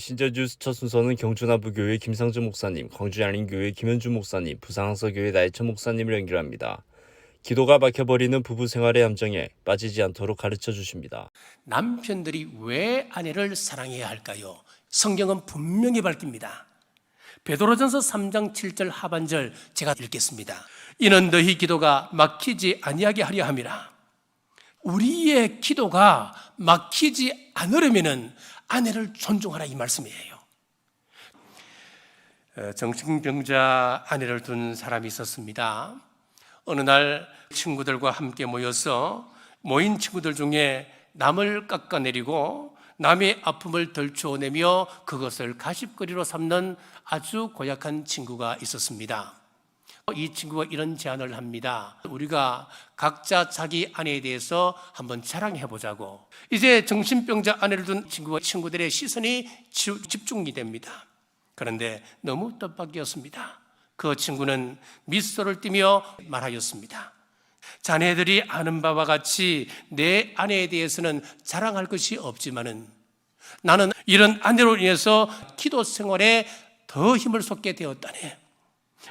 메신저 뉴스 첫 순서는 경주나부교회 김상준 목사님, 광주양림교회 김현주 목사님, 부산항서교회 나혜천 목사님을 연결합니다. 기도가 막혀버리는 부부 생활의 함정에 빠지지 않도록 가르쳐 주십니다. 남편들이 왜 아내를 사랑해야 할까요? 성경은 분명히 밝힙니다. 베드로전서 3장 7절 하반절 제가 읽겠습니다. 이는 너희 기도가 막히지 아니하게 하려 함이라. 우리의 기도가 막히지 않으려면 아내를 존중하라, 이 말씀이에요. 정신병자 아내를 둔 사람이 있었습니다. 어느 날 친구들과 함께 모여서 모인 친구들 중에 남을 깎아내리고 남의 아픔을 덜쳐내며 그것을 가십거리로 삼는 아주 고약한 친구가 있었습니다. 이 친구가 이런 제안을 합니다. 우리가 각자 자기 아내에 대해서 한번 자랑해보자고. 이제 정신병자 아내를 둔 친구들의 시선이 집중이 됩니다. 그런데 너무 뜻밖이었습니다. 그 친구는 미소를 띠며 말하였습니다. 자네들이 아는 바와 같이 내 아내에 대해서는 자랑할 것이 없지만은 나는 이런 아내로 인해서 기도 생활에 더 힘을 쏟게 되었다네.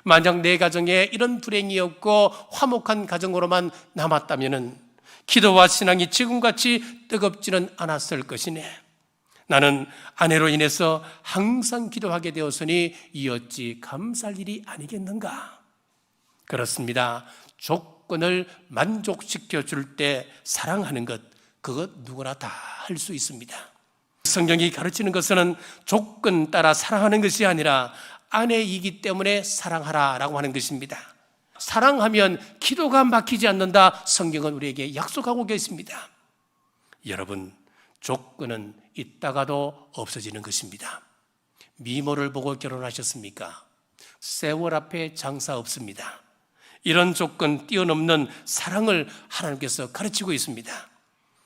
만약 내 가정에 이런 불행이 없고 화목한 가정으로만 남았다면은 기도와 신앙이 지금같이 뜨겁지는 않았을 것이네. 나는 아내로 인해서 항상 기도하게 되었으니 이었지 감사할 일이 아니겠는가. 그렇습니다. 조건을 만족시켜 줄 때 사랑하는 것, 그것 누구나 다 할 수 있습니다. 성경이 가르치는 것은 조건 따라 사랑하는 것이 아니라 아내이기 때문에 사랑하라라고 하는 것입니다. 사랑하면 기도가 막히지 않는다, 성경은 우리에게 약속하고 계십니다. 여러분, 조건은 있다가도 없어지는 것입니다. 미모를 보고 결혼하셨습니까? 세월 앞에 장사 없습니다. 이런 조건 뛰어넘는 사랑을 하나님께서 가르치고 있습니다.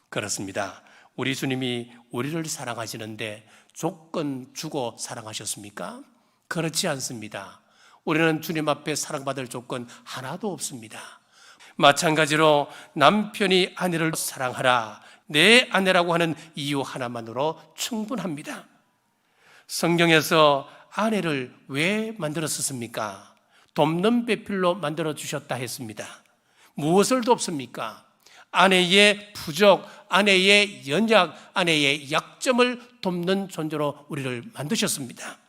그렇습니다. 우리 주님이 우리를 사랑하시는데 조건 주고 사랑하셨습니까? 그렇지 않습니다. 우리는 주님 앞에 사랑받을 조건 하나도 없습니다. 마찬가지로 남편이 아내를 사랑하라, 내 아내라고 하는 이유 하나만으로 충분합니다. 성경에서 아내를 왜 만들었습니까? 돕는 배필로 만들어 주셨다 했습니다. 무엇을 돕습니까? 아내의 부족, 아내의 연약, 아내의 약점을 돕는 존재로 우리를 만드셨습니다.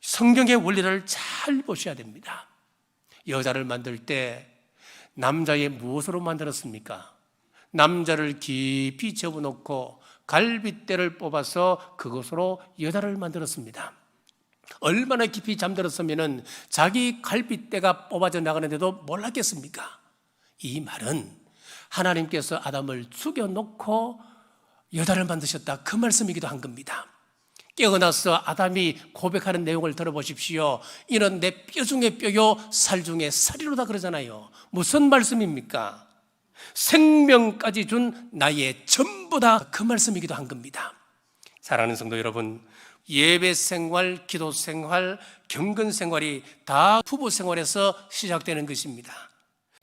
성경의 원리를 잘 보셔야 됩니다. 여자를 만들 때 남자의 무엇으로 만들었습니까? 남자를 깊이 접어놓고 갈빗대를 뽑아서 그것으로 여자를 만들었습니다. 얼마나 깊이 잠들었으면 자기 갈빗대가 뽑아져 나가는데도 몰랐겠습니까? 이 말은 하나님께서 아담을 죽여놓고 여자를 만드셨다, 그 말씀이기도 한 겁니다. 깨어나서 아담이 고백하는 내용을 들어보십시오. 이는 내 뼈 중에 뼈요 살 중에 살이로다 그러잖아요. 무슨 말씀입니까? 생명까지 준 나의 전부다, 그 말씀이기도 한 겁니다. 사랑하는 성도 여러분, 예배 생활, 기도 생활, 경건 생활이 다 부부 생활에서 시작되는 것입니다.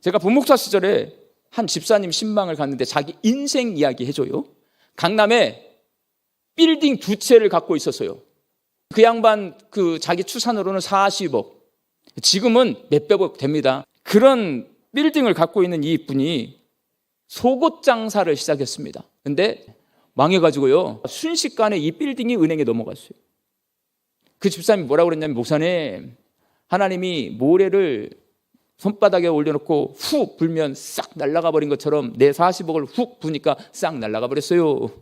제가 부목사 시절에 한 집사님 신방을 갔는데 자기 인생 이야기 해줘요. 강남에 빌딩 2채를 갖고 있었어요. 그 양반 자기 추산으로는 40억, 지금은 몇백억 됩니다. 그런 빌딩을 갖고 있는 이 분이 속옷 장사를 시작했습니다. 근데 망해가지고요, 순식간에 이 빌딩이 은행에 넘어갔어요. 그 집사님이 뭐라고 그랬냐면, 목사님, 하나님이 모래를 손바닥에 올려놓고 훅 불면 싹 날아가 버린 것처럼 내 40억을 훅 부니까 싹 날아가 버렸어요.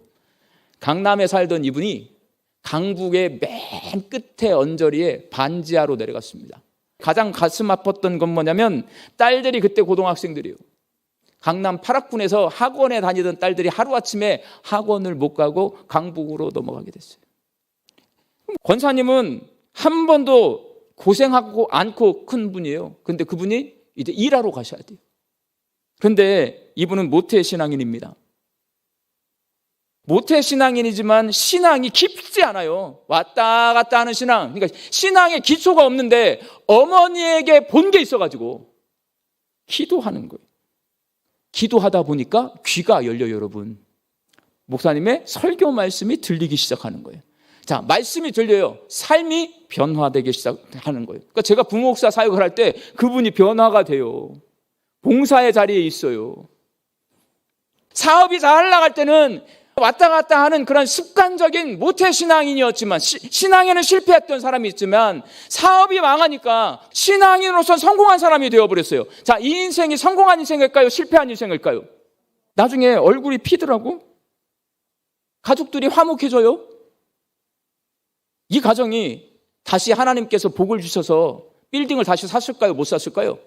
강남에 살던 이분이 강북의 맨 끝에 언저리에 반지하로 내려갔습니다. 가장 가슴 아팠던 건 뭐냐면, 딸들이 그때 고등학생들이에요. 강남 8학군에서 학원에 다니던 딸들이 하루아침에 학원을 못 가고 강북으로 넘어가게 됐어요. 권사님은 한 번도 고생하고 않고 큰 분이에요. 근데 그분이 이제 일하러 가셔야 돼요. 그런데 이분은 모태신앙인입니다. 모태신앙인이지만 신앙이 깊지 않아요. 왔다 갔다 하는 신앙. 그러니까 신앙에 기초가 없는데 어머니에게 본 게 있어가지고 기도하는 거예요. 기도하다 보니까 귀가 열려요, 여러분. 목사님의 설교 말씀이 들리기 시작하는 거예요. 자, 말씀이 들려요. 삶이 변화되기 시작하는 거예요. 그러니까 제가 부목사 사역을 할 때 그분이 변화가 돼요. 봉사의 자리에 있어요. 사업이 잘 나갈 때는 왔다 갔다 하는 그런 습관적인 모태신앙인이었지만 신앙에는 실패했던 사람이 있지만 사업이 망하니까 신앙인으로서 성공한 사람이 되어버렸어요. 자, 이 인생이 성공한 인생일까요? 실패한 인생일까요? 나중에 얼굴이 피더라고? 가족들이 화목해져요? 이 가정이 다시 하나님께서 복을 주셔서 빌딩을 다시 샀을까요? 못 샀을까요?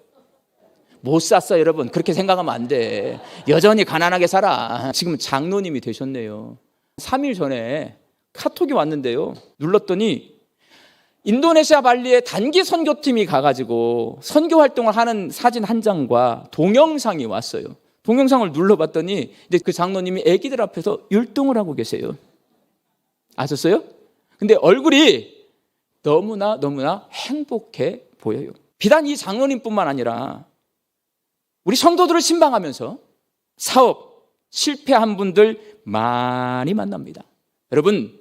못 샀어, 여러분. 그렇게 생각하면 안 돼. 여전히 가난하게 살아. 지금 장로님이 되셨네요. 3일 전에 카톡이 왔는데요. 눌렀더니 인도네시아 발리에 단기 선교팀이 가가지고 선교 활동을 하는 사진 한 장과 동영상이 왔어요. 동영상을 눌러봤더니 이제 그 장로님이 애기들 앞에서 율동을 하고 계세요. 아셨어요? 근데 얼굴이 너무나 행복해 보여요. 비단 이 장로님뿐만 아니라 우리 성도들을 신방하면서 사업 실패한 분들 많이 만납니다. 여러분,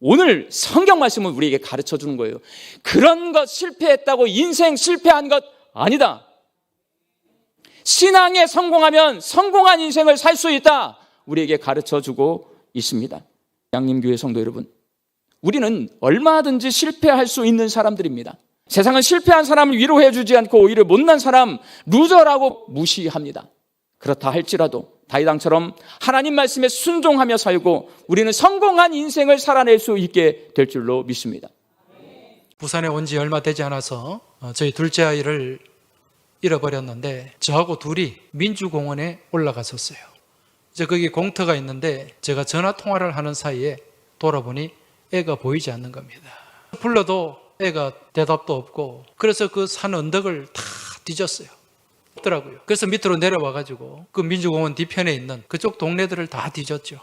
오늘 성경 말씀은 우리에게 가르쳐 주는 거예요. 그런 것 실패했다고 인생 실패한 것 아니다. 신앙에 성공하면 성공한 인생을 살 수 있다. 우리에게 가르쳐 주고 있습니다. 양림교회 성도 여러분, 우리는 얼마든지 실패할 수 있는 사람들입니다. 세상은 실패한 사람을 위로해 주지 않고 오히려 못난 사람, 루저라고 무시합니다. 그렇다 할지라도 다윗왕처럼 하나님 말씀에 순종하며 살고 우리는 성공한 인생을 살아낼 수 있게 될 줄로 믿습니다. 부산에 온 지 얼마 되지 않아서 저희 둘째 아이를 잃어버렸는데 저하고 둘이 민주공원에 올라갔었어요. 이제 거기 공터가 있는데 제가 전화 통화를 하는 사이에 돌아보니 애가 보이지 않는 겁니다. 불러도 애가 대답도 없고 그래서 그 산 언덕을 다 뒤졌어요. 없더라고요. 그래서 밑으로 내려와가지고 그 민주공원 뒤편에 있는 그쪽 동네들을 다 뒤졌죠.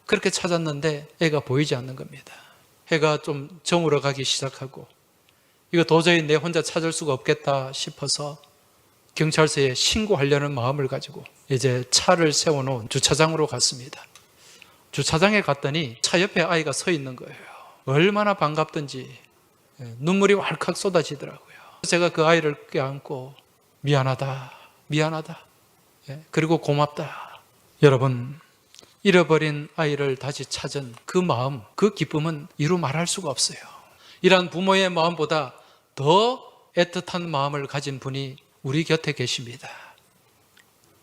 그렇게 찾았는데 애가 보이지 않는 겁니다. 해가 좀 저물어 가기 시작하고 이거 도저히 내 혼자 찾을 수가 없겠다 싶어서 경찰서에 신고하려는 마음을 가지고 이제 차를 세워놓은 주차장으로 갔습니다. 주차장에 갔더니 차 옆에 아이가 서 있는 거예요. 얼마나 반갑던지 눈물이 왈칵 쏟아지더라고요. 제가 그 아이를 껴안고 미안하다 그리고 고맙다. 여러분, 잃어버린 아이를 다시 찾은 그 마음, 그 기쁨은 이루 말할 수가 없어요. 이런 부모의 마음보다 더 애틋한 마음을 가진 분이 우리 곁에 계십니다.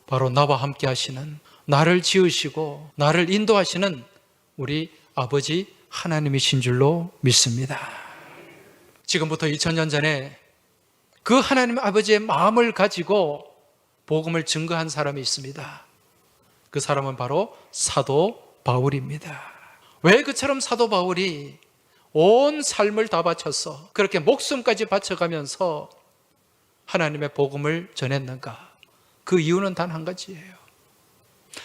바로 나와 함께 하시는, 나를 지으시고 나를 인도하시는 우리 아버지 하나님이신 줄로 믿습니다. 지금부터 2000년 전에 그 하나님 아버지의 마음을 가지고 복음을 증거한 사람이 있습니다. 그 사람은 바로 사도 바울입니다. 왜 그처럼 사도 바울이 온 삶을 다 바쳐서 그렇게 목숨까지 바쳐가면서 하나님의 복음을 전했는가? 그 이유는 단 한 가지예요.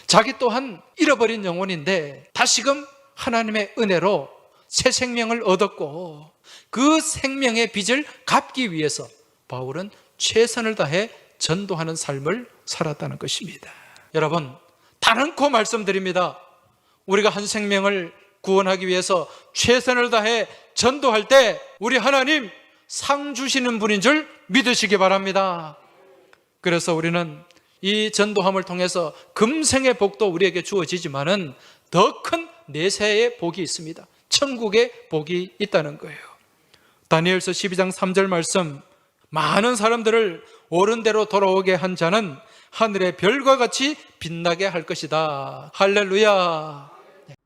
자기 또한 잃어버린 영혼인데 다시금 하나님의 은혜로 새 생명을 얻었고 그 생명의 빚을 갚기 위해서 바울은 최선을 다해 전도하는 삶을 살았다는 것입니다. 여러분, 단언코 말씀드립니다. 우리가 한 생명을 구원하기 위해서 최선을 다해 전도할 때 우리 하나님 상 주시는 분인 줄 믿으시기 바랍니다. 그래서 우리는 이 전도함을 통해서 금생의 복도 우리에게 주어지지만은 더 큰 내세의 복이 있습니다. 천국의 복이 있다는 거예요. 다니엘서 12장 3절 말씀, 많은 사람들을 옳은 대로 돌아오게 한 자는 하늘의 별과 같이 빛나게 할 것이다. 할렐루야.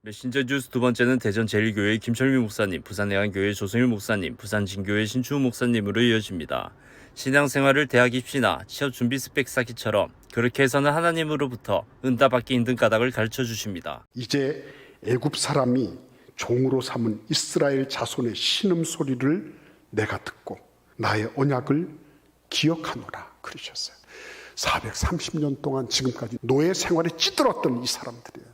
메신저 뉴스 두 번째는 대전 제1교회 김철미 목사님, 부산해안교회 조성일 목사님, 부산진교회 신추우 목사님으로 이어집니다. 신앙생활을 대학 입시나 취업 준비 스펙 쌓기처럼 그렇게 해서는 하나님으로부터 응답받기 힘든 까닭을 가르쳐 주십니다. 이제 애굽 사람이 종으로 삼은 이스라엘 자손의 신음소리를 내가 듣고 나의 언약을 기억하노라 그러셨어요. 430년 동안 지금까지 노예 생활에 찌들었던 이 사람들이에요.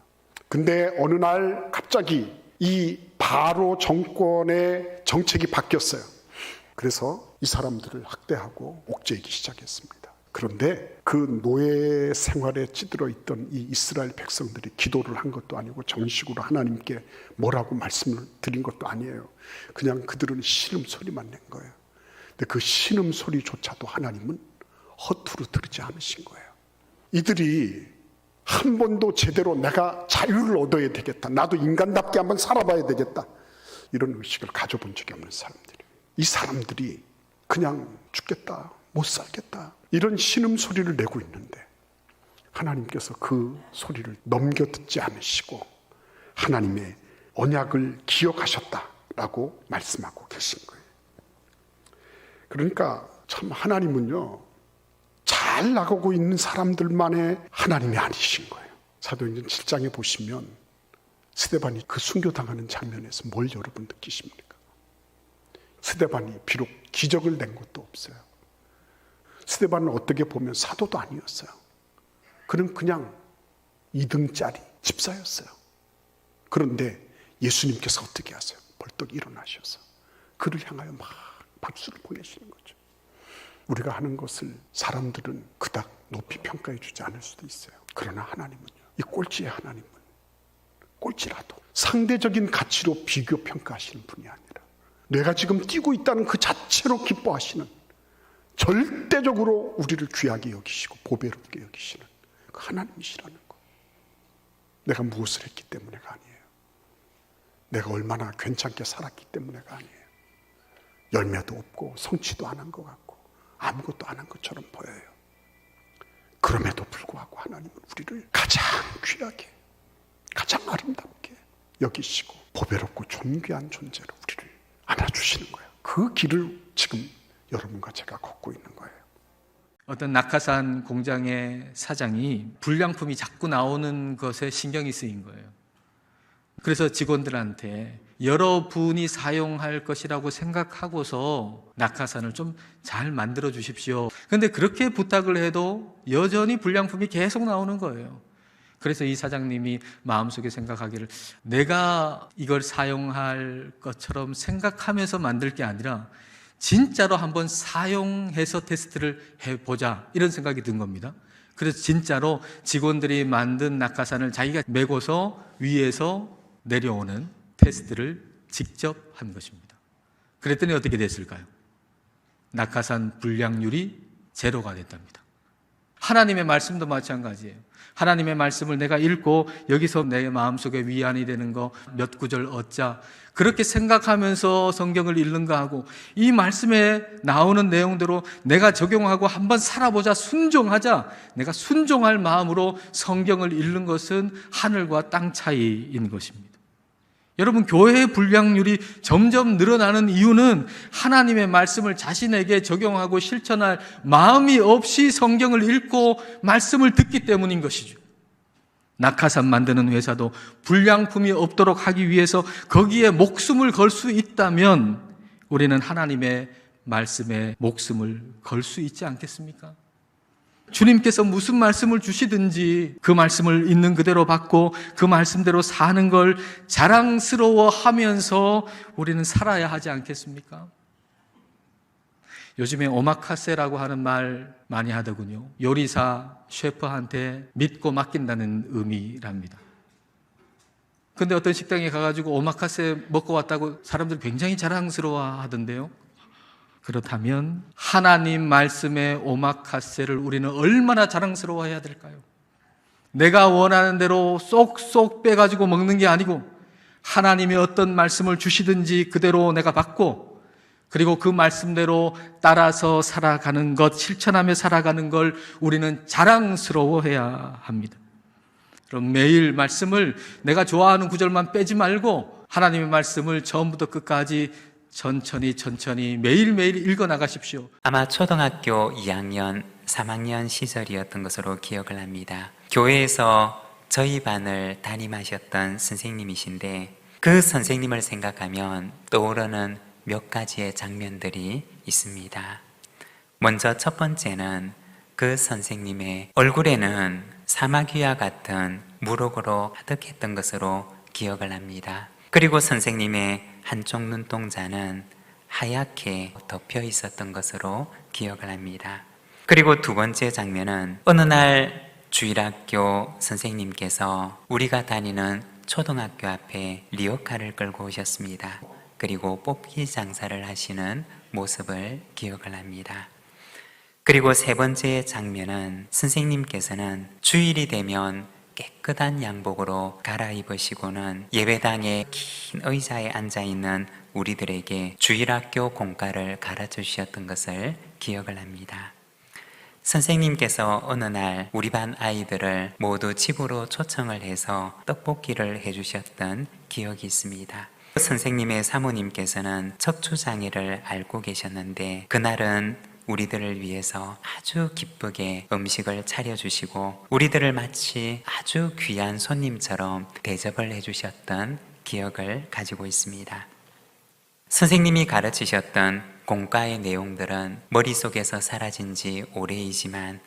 근데 어느 날 갑자기 이 바로 정권의 정책이 바뀌었어요. 그래서 이 사람들을 학대하고 옥죄이기 시작했습니다. 그런데 그 노예 생활에 찌들어 있던 이 이스라엘 백성들이 기도를 한 것도 아니고 정식으로 하나님께 뭐라고 말씀을 드린 것도 아니에요. 그냥 그들은 신음소리만 낸 거예요. 근데 그 신음소리조차도 하나님은 허투루 들으지 않으신 거예요. 이들이 한 번도 제대로 내가 자유를 얻어야 되겠다, 나도 인간답게 한번 살아봐야 되겠다, 이런 의식을 가져본 적이 없는 사람들이에요. 이 사람들이 그냥 죽겠다, 못 살겠다, 이런 신음소리를 내고 있는데 하나님께서 그 소리를 넘겨듣지 않으시고 하나님의 언약을 기억하셨다라고 말씀하고 계신 거예요. 그러니까 참 하나님은요, 잘 나가고 있는 사람들만의 하나님이 아니신 거예요. 사도행전 7장에 보시면 스데반이 그 순교당하는 장면에서 뭘 여러분 느끼십니까? 스데반이 비록 기적을 낸 것도 없어요. 스데반은 어떻게 보면 사도도 아니었어요. 그는 그냥 2등짜리 집사였어요. 그런데 예수님께서 어떻게 하세요? 벌떡 일어나셔서 그를 향하여 막 박수를 보내시는 거죠. 우리가 하는 것을 사람들은 그닥 높이 평가해 주지 않을 수도 있어요. 그러나 하나님은요, 이 꼴찌의 하나님은 꼴찌라도 상대적인 가치로 비교 평가하시는 분이 아니라 내가 지금 뛰고 있다는 그 자체로 기뻐하시는, 절대적으로 우리를 귀하게 여기시고 보배롭게 여기시는 그 하나님이시라는 거. 내가 무엇을 했기 때문에가 아니에요. 내가 얼마나 괜찮게 살았기 때문에가 아니에요. 열매도 없고 성취도 안 한 것 같고 아무것도 안 한 것처럼 보여요. 그럼에도 불구하고 하나님은 우리를 가장 귀하게, 가장 아름답게 여기시고 보배롭고 존귀한 존재로 우리를 안아주시는 거예요. 그 길을 지금 여러분과 제가 걷고 있는 거예요. 어떤 낙하산 공장의 사장이 불량품이 자꾸 나오는 것에 신경이 쓰인 거예요. 그래서 직원들한테 여러분이 사용할 것이라고 생각하고서 낙하산을 좀 잘 만들어 주십시오. 그런데 그렇게 부탁을 해도 여전히 불량품이 계속 나오는 거예요. 그래서 이 사장님이 마음속에 생각하기를, 내가 이걸 사용할 것처럼 생각하면서 만들 게 아니라 진짜로 한번 사용해서 테스트를 해보자, 이런 생각이 든 겁니다. 그래서 진짜로 직원들이 만든 낙하산을 자기가 메고서 위에서 내려오는 테스트를 직접 한 것입니다. 그랬더니 어떻게 됐을까요? 낙하산 불량률이 제로가 됐답니다. 하나님의 말씀도 마찬가지예요. 하나님의 말씀을 내가 읽고 여기서 내 마음속에 위안이 되는 거 몇 구절 얻자, 그렇게 생각하면서 성경을 읽는가 하고, 이 말씀에 나오는 내용대로 내가 적용하고 한번 살아보자, 순종하자, 내가 순종할 마음으로 성경을 읽는 것은 하늘과 땅 차이인 것입니다. 여러분, 교회의 불량률이 점점 늘어나는 이유는 하나님의 말씀을 자신에게 적용하고 실천할 마음이 없이 성경을 읽고 말씀을 듣기 때문인 것이죠. 낙하산 만드는 회사도 불량품이 없도록 하기 위해서 거기에 목숨을 걸 수 있다면 우리는 하나님의 말씀에 목숨을 걸 수 있지 않겠습니까? 주님께서 무슨 말씀을 주시든지 그 말씀을 있는 그대로 받고 그 말씀대로 사는 걸 자랑스러워하면서 우리는 살아야 하지 않겠습니까? 요즘에 오마카세라고 하는 말 많이 하더군요. 요리사, 셰프한테 믿고 맡긴다는 의미랍니다. 근데 어떤 식당에 가가지고 오마카세 먹고 왔다고 사람들 굉장히 자랑스러워 하던데요. 그렇다면 하나님 말씀의 오마카세를 우리는 얼마나 자랑스러워해야 될까요? 내가 원하는 대로 쏙쏙 빼가지고 먹는 게 아니고 하나님이 어떤 말씀을 주시든지 그대로 내가 받고, 그리고 그 말씀대로 따라서 살아가는 것, 실천하며 살아가는 걸 우리는 자랑스러워해야 합니다. 그럼 매일 말씀을 내가 좋아하는 구절만 빼지 말고 하나님의 말씀을 처음부터 끝까지 천천히 매일매일 읽어 나가십시오. 아마 초등학교 2학년, 3학년 시절이었던 것으로 기억을 합니다. 교회에서 저희 반을 담임하셨던 선생님이신데 그 선생님을 생각하면 떠오르는 몇 가지의 장면들이 있습니다. 먼저 첫 번째는 그 선생님의 얼굴에는 사마귀와 같은 무록으로 가득했던 것으로 기억을 합니다. 그리고 선생님의 한쪽 눈동자는 하얗게 덮여 있었던 것으로 기억을 합니다. 그리고 두 번째 장면은 어느 날 주일학교 선생님께서 우리가 다니는 초등학교 앞에 리어카를 끌고 오셨습니다. 그리고 뽑기 장사를 하시는 모습을 기억을 합니다. 그리고 세 번째 장면은 선생님께서는 주일이 되면 깨끗한 양복으로 갈아입으시고는 예배당의 긴 의자에 앉아있는 우리들에게 주일학교 공과를 가르쳐 주셨던 것을 기억을 합니다. 선생님께서 어느 날 우리 반 아이들을 모두 집으로 초청을 해서 떡볶이를 해주셨던 기억이 있습니다. 선생님의 사모님께서는 척추장애를 앓고 계셨는데 그날은 우리들을 위해서 아주 기쁘게 음식을 차려주시고 우리들을 마치 아주 귀한 손님처럼 대접을 해주셨던 기억을 가지고 있습니다. 선생님이 가르치셨던 공과의 내용들은 머릿속에서 사라진 지 오래이지만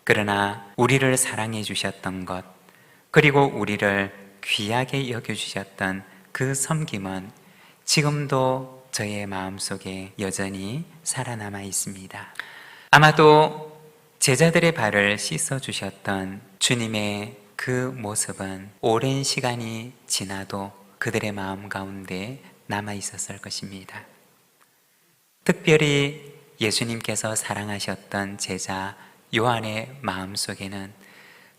그러나 우리를 사랑해 주셨던 것 그리고 우리를 귀하게 여겨주셨던 그 섬김은 지금도 저의 마음속에 여전히 살아남아 있습니다. 아마도 제자들의 발을 씻어주셨던 주님의 그 모습은 오랜 시간이 지나도 그들의 마음 가운데 남아 있었을 것입니다. 특별히 예수님께서 사랑하셨던 제자 요한의 마음속에는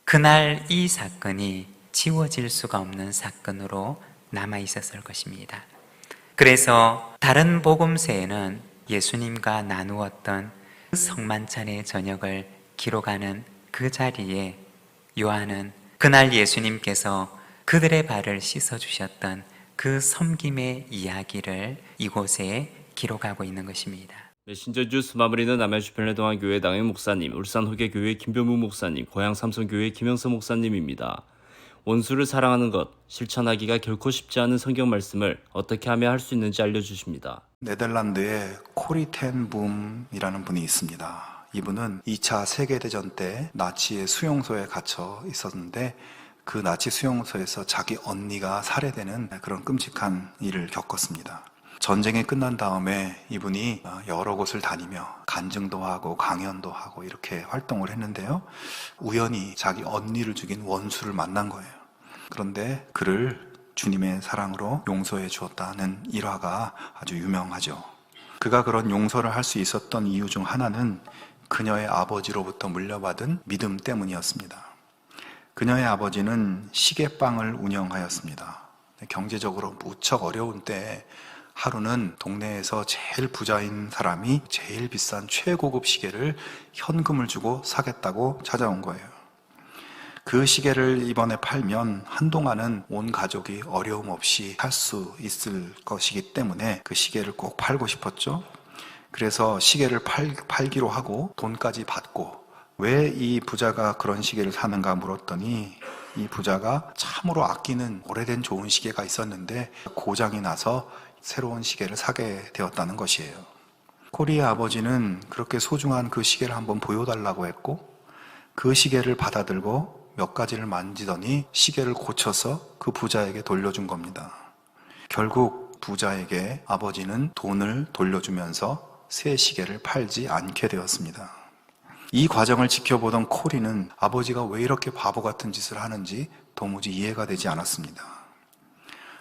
그날 이 사건이 지워질 수가 없는 사건으로 남아 있었을 것입니다. 그래서 다른 복음서에는 예수님과 나누었던 그 성만찬의 저녁을 기록하는 그 자리에 요한은 그날 예수님께서 그들의 발을 씻어주셨던 그 섬김의 이야기를 이곳에 기록하고 있는 것입니다. 메신저 주스 마무리는 남양주편례동안교회 남영 목사님, 울산 호계교회 김병무 목사님, 고양 삼성교회 김영서 목사님입니다. 원수를 사랑하는 것, 실천하기가 결코 쉽지 않은 성경 말씀을 어떻게 하면 할 수 있는지 알려주십니다. 네덜란드에 코리 텐 붐이라는 분이 있습니다. 이분은 2차 세계대전 때 나치의 수용소에 갇혀 있었는데 그 나치 수용소에서 자기 언니가 살해되는 그런 끔찍한 일을 겪었습니다. 전쟁이 끝난 다음에 이분이 여러 곳을 다니며 간증도 하고 강연도 하고 이렇게 활동을 했는데요. 우연히 자기 언니를 죽인 원수를 만난 거예요. 그런데 그를 주님의 사랑으로 용서해 주었다는 일화가 아주 유명하죠. 그가 그런 용서를 할 수 있었던 이유 중 하나는 그녀의 아버지로부터 물려받은 믿음 때문이었습니다. 그녀의 아버지는 시계방을 운영하였습니다. 경제적으로 무척 어려운 때에 하루는 동네에서 제일 부자인 사람이 제일 비싼 최고급 시계를 현금을 주고 사겠다고 찾아온 거예요. 그 시계를 이번에 팔면 한동안은 온 가족이 어려움 없이 살 수 있을 것이기 때문에 그 시계를 꼭 팔고 싶었죠. 그래서 시계를 팔기로 하고 돈까지 받고 왜 이 부자가 그런 시계를 사는가 물었더니 이 부자가 참으로 아끼는 오래된 좋은 시계가 있었는데 고장이 나서 새로운 시계를 사게 되었다는 것이에요. 코리의 아버지는 그렇게 소중한 그 시계를 한번 보여달라고 했고 그 시계를 받아들고 몇 가지를 만지더니 시계를 고쳐서 그 부자에게 돌려준 겁니다. 결국 부자에게 아버지는 돈을 돌려주면서 새 시계를 팔지 않게 되었습니다. 이 과정을 지켜보던 코리는 아버지가 왜 이렇게 바보 같은 짓을 하는지 도무지 이해가 되지 않았습니다.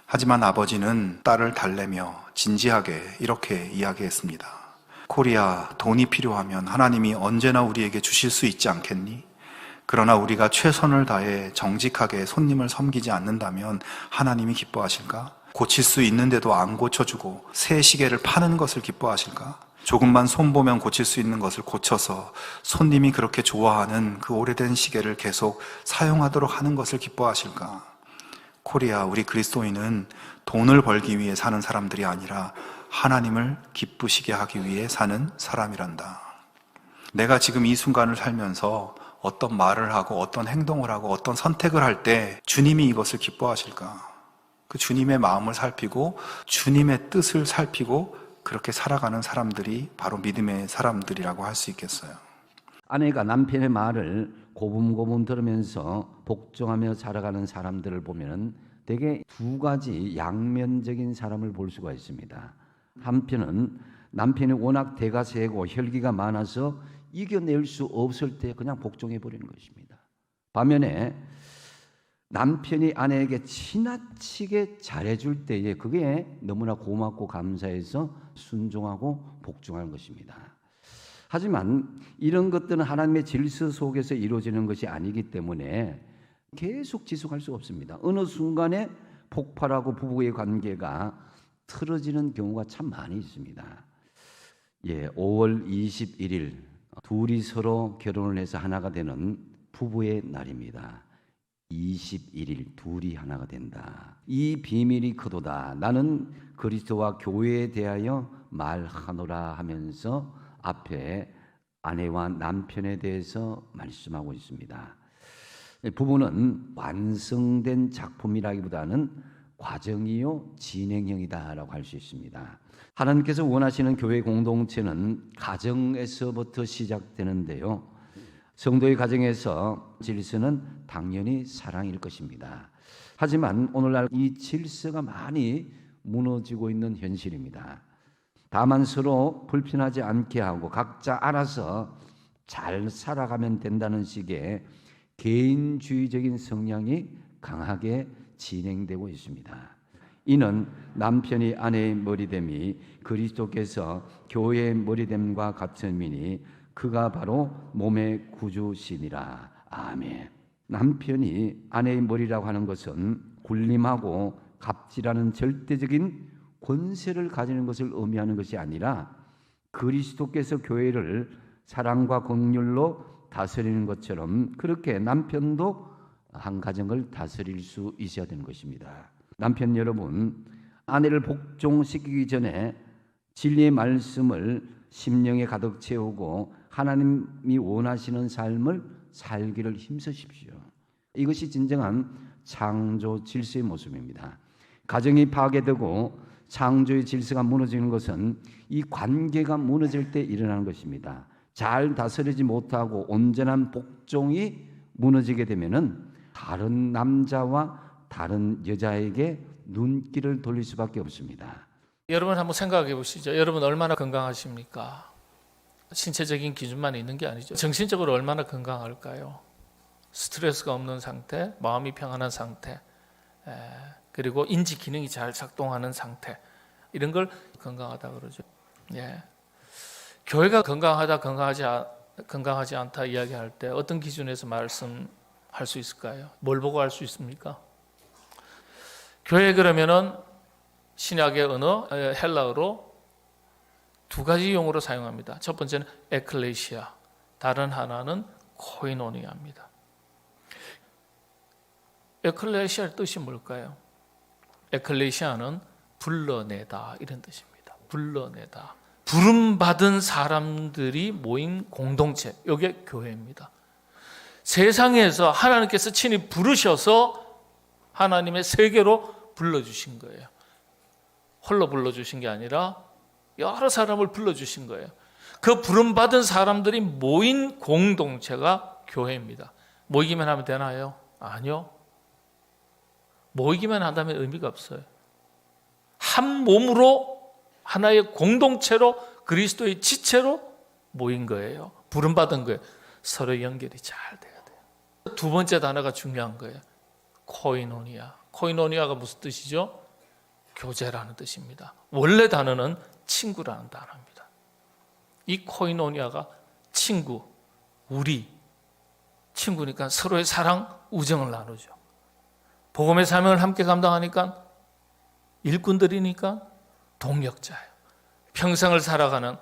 하지만 아버지는 딸을 달래며 진지하게 이렇게 이야기했습니다. 코리야, 돈이 필요하면 하나님이 언제나 우리에게 주실 수 있지 않겠니? 그러나 우리가 최선을 다해 정직하게 손님을 섬기지 않는다면 하나님이 기뻐하실까? 고칠 수 있는데도 안 고쳐주고 새 시계를 파는 것을 기뻐하실까? 조금만 손보면 고칠 수 있는 것을 고쳐서 손님이 그렇게 좋아하는 그 오래된 시계를 계속 사용하도록 하는 것을 기뻐하실까? 코리아, 우리 그리스도인은 돈을 벌기 위해 사는 사람들이 아니라 하나님을 기쁘시게 하기 위해 사는 사람이란다. 내가 지금 이 순간을 살면서 어떤 말을 하고 어떤 행동을 하고 어떤 선택을 할 때 주님이 이것을 기뻐하실까? 그 주님의 마음을 살피고 주님의 뜻을 살피고 그렇게 살아가는 사람들이 바로 믿음의 사람들이라고 할 수 있겠어요. 아내가 남편의 말을 고분고분 들으면서 복종하며 살아가는 사람들을 보면 대개 두 가지 양면적인 사람을 볼 수가 있습니다. 한편은 남편이 워낙 대가 세고 혈기가 많아서 이겨낼 수 없을 때 그냥 복종해 버리는 것입니다. 반면에 남편이 아내에게 지나치게 잘해줄 때에 그게 너무나 고맙고 감사해서 순종하고 복종하는 것입니다. 하지만 이런 것들은 하나님의 질서 속에서 이루어지는 것이 아니기 때문에 계속 지속할 수 없습니다. 어느 순간에 폭발하고 부부의 관계가 틀어지는 경우가 참 많이 있습니다. 5월 21일 둘이 서로 결혼을 해서 하나가 되는 부부의 날입니다. 21일 둘이 하나가 된다. 이 비밀이 크도다. 나는 그리스도와 교회에 대하여 말하노라 하면서 앞에 아내와 남편에 대해서 말씀하고 있습니다. 부부는 완성된 작품이라기보다는 과정이요 진행형이다라고 할 수 있습니다. 하나님께서 원하시는 교회 공동체는 가정에서부터 시작되는데요. 성도의 가정에서 질서는 당연히 사랑일 것입니다. 하지만 오늘날 이 질서가 많이 무너지고 있는 현실입니다. 다만 서로 불편하지 않게 하고 각자 알아서 잘 살아가면 된다는 식의 개인주의적인 성향이 강하게 진행되고 있습니다. 이는 남편이 아내의 머리됨이 그리스도께서 교회의 머리됨과 같음이니 그가 바로 몸의 구주시니라. 아멘. 남편이 아내의 머리라고 하는 것은 굴림하고 갑질하는 절대적인 권세를 가지는 것을 의미하는 것이 아니라 그리스도께서 교회를 사랑과 긍휼로 다스리는 것처럼 그렇게 남편도 한 가정을 다스릴 수 있어야 되는 것입니다. 남편 여러분, 아내를 복종시키기 전에 진리의 말씀을 심령에 가득 채우고 하나님이 원하시는 삶을 살기를 힘쓰십시오. 이것이 진정한 창조 질서의 모습입니다. 가정이 파괴되고 창조의 질서가 무너지는 것은 이 관계가 무너질 때 일어나는 것입니다. 잘 다스리지 못하고 온전한 복종이 무너지게 되면은 다른 남자와 다른 여자에게 눈길을 돌릴 수밖에 없습니다. 여러분 한번 생각해 보시죠. 여러분 얼마나 건강하십니까? 신체적인 기준만 있는 게 아니죠. 정신적으로 얼마나 건강할까요? 스트레스가 없는 상태, 마음이 평안한 상태, 그리고 인지 기능이 잘 작동하는 상태, 이런 걸 건강하다 그러죠. 교회가 건강하다, 건강하지 않다 이야기할 때 어떤 기준에서 말씀할 수 있을까요? 뭘 보고 할 수 있습니까? 교회 그러면은 신약의 언어 헬라어로 두 가지 용어로 사용합니다. 첫 번째는 에클레시아, 다른 하나는 코이노니아입니다. 에클레시아의 뜻이 뭘까요? 에클레시아는 불러내다 이런 뜻입니다. 불러내다. 부름받은 사람들이 모인 공동체, 이게 교회입니다. 세상에서 하나님께서 친히 부르셔서 하나님의 세계로 불러주신 거예요. 홀로 불러주신 게 아니라 여러 사람을 불러주신 거예요. 그 부름받은 사람들이 모인 공동체가 교회입니다. 모이기만 하면 되나요? 아니요. 모이기만 한다면 의미가 없어요. 한 몸으로 하나의 공동체로 그리스도의 지체로 모인 거예요. 부름받은 거예요. 서로 연결이 잘 돼야 돼요. 두 번째 단어가 중요한 거예요. 코이노니아. 코이노니아가 무슨 뜻이죠? 교제라는 뜻입니다. 원래 단어는 친구라는 단어입니다. 이 코이노니아가 친구, 우리, 친구니까 서로의 사랑, 우정을 나누죠. 복음의 사명을 함께 감당하니까 일꾼들이니까 동력자예요. 평생을 살아가는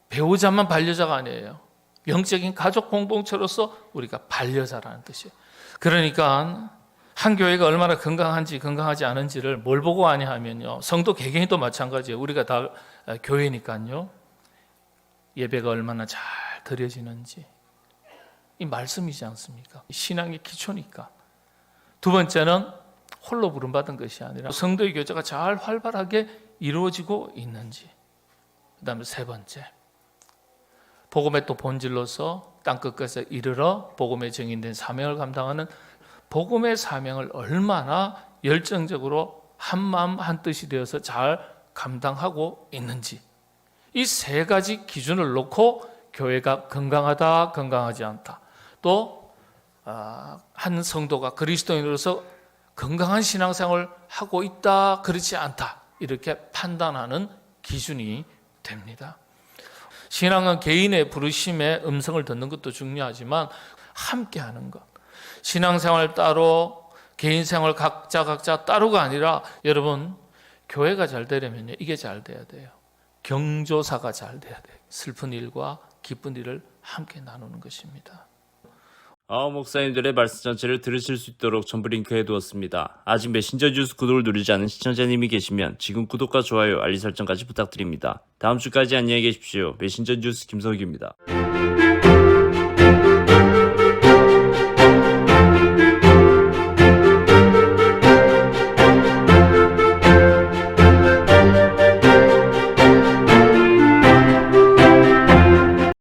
배우자만 반려자가 아니에요. 영적인 가족 공동체로서 우리가 반려자라는 뜻이에요. 그러니까 한 교회가 얼마나 건강한지 건강하지 않은지를 뭘 보고 아냐 하면요. 성도 개개인도 마찬가지예요. 우리가 다 교회니까요. 예배가 얼마나 잘 드려지는지. 이 말씀이지 않습니까? 신앙의 기초니까. 두 번째는 홀로 부름받은 것이 아니라 성도의 교제가 잘 활발하게 이루어지고 있는지. 그 다음에 세 번째, 복음의 또 본질로서 땅끝까지 이르러 복음의 증인된 사명을 감당하는 복음의 사명을 얼마나 열정적으로 한마음 한뜻이 되어서 잘 감당하고 있는지. 이 세 가지 기준을 놓고 교회가 건강하다, 건강하지 않다. 또 한 성도가 그리스도인으로서 건강한 신앙생활을 하고 있다, 그렇지 않다, 이렇게 판단하는 기준이 됩니다. 신앙은 개인의 부르심에 음성을 듣는 것도 중요하지만 함께 하는 것, 신앙생활 따로 개인생활 각자 따로가 아니라 여러분 교회가 잘 되려면요 이게 잘 돼야 돼요. 경조사가 잘 돼야 돼요. 슬픈 일과 기쁜 일을 함께 나누는 것입니다. 목사님들의 말씀 전체를 들으실 수 있도록 전부 링크해 두었습니다. 아직 메신저 뉴스 구독을 누르지 않은 시청자님이 계시면 지금 구독과 좋아요, 알림 설정까지 부탁드립니다. 다음 주까지 안녕히 계십시오. 메신저 뉴스 김석규입니다.